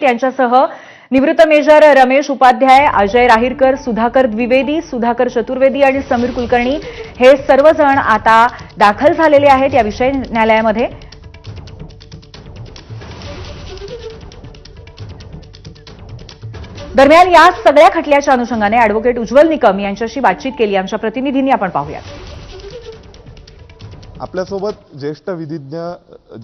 यांच्यासह निवृत्त मेजर रमेश उपाध्याय, अजय राहिरकर, सुधाकर द्विवेदी, सुधाकर चतुर्वेदी आणि समीर कुलकर्णी हे सर्वजण आता दाखल झालेले आहेत या विशेष न्यायालयामध्ये। दरम्यान या सगळ्या खटल्याच्या अनुषंगाने अॅडव्होकेट उज्ज्वल निकम यांच्याशी बातचीत केली आमच्या प्रतिनिधींनी, आपण पाहूयात। आपल्यासोबत ज्येष्ठ विधिज्ञ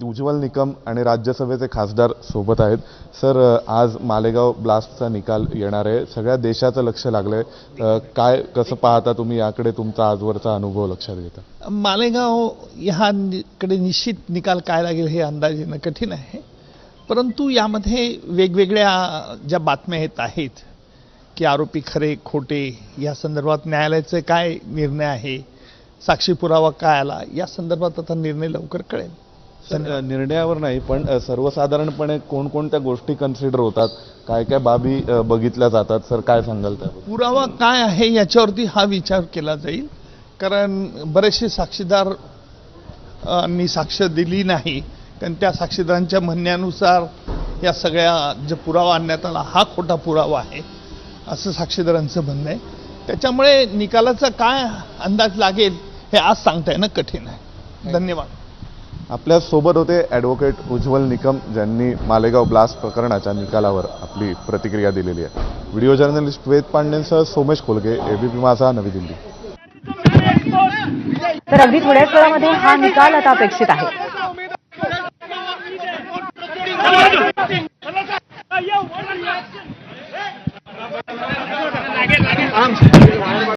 उज्ज्वल निकम आणि राज्यसभेचे खासदार सोबत आहेत। सर, आज मालेगाव ब्लास्टचा निकाल येणार आहे, सगळ्या देशाचं लक्ष लागलंय, काय कसं पाहता तुम्ही याकडे, तुमचा आजवरचा अनुभव लक्षात घेता? मालेगाव ह्याकडे निश्चित निकाल काय लागेल हे अंदाज येणं कठीण आहे, परंतु यामध्ये वेगवेगळ्या ज्या बातम्या येत आहेत की आरोपी खरे खोटे या संदर्भात न्यायालयाचे काय निर्णय आहे, साक्षी पुरावा काय आला, या संदर्भात आता निर्णय लवकर कळेल। निर्णयावर नाही पण सर्वसाधारणपणे कोणकोणत्या गोष्टी कन्सिडर होतात, काय काय बाबी बघितल्या जातात, सर काय सांगाल त्यावर? पुरावा काय आहे याच्यावरती हा विचार केला जाईल, कारण बरेचसे साक्षीदार साक्ष दिली नाही, कारण त्या साक्षीदारांच्या म्हणण्यानुसार या सगळ्या जे पुरावा आणण्यात आला हा खोटा पुरावा आहे असं साक्षीदारांचं म्हणणं आहे। त्याच्यामुळे निकालाचा काय अंदाज लागेल हे आज सांगता येणं कठीण आहे। धन्यवाद। आपल्या सोबत होते ॲडव्होकेट उज्ज्वल निकम, ज्यांनी मालेगाव ब्लास्ट प्रकरणाच्या निकालावर आपली प्रतिक्रिया दिलेली आहे। व्हिडिओ जर्नलिस्ट वेद पांडेंसह सोमेश खोलगे, एबीपी माझा, नवी दिल्ली। तर अगदी थोड्याच वेळामध्ये हा निकाल आता अपेक्षित आहे।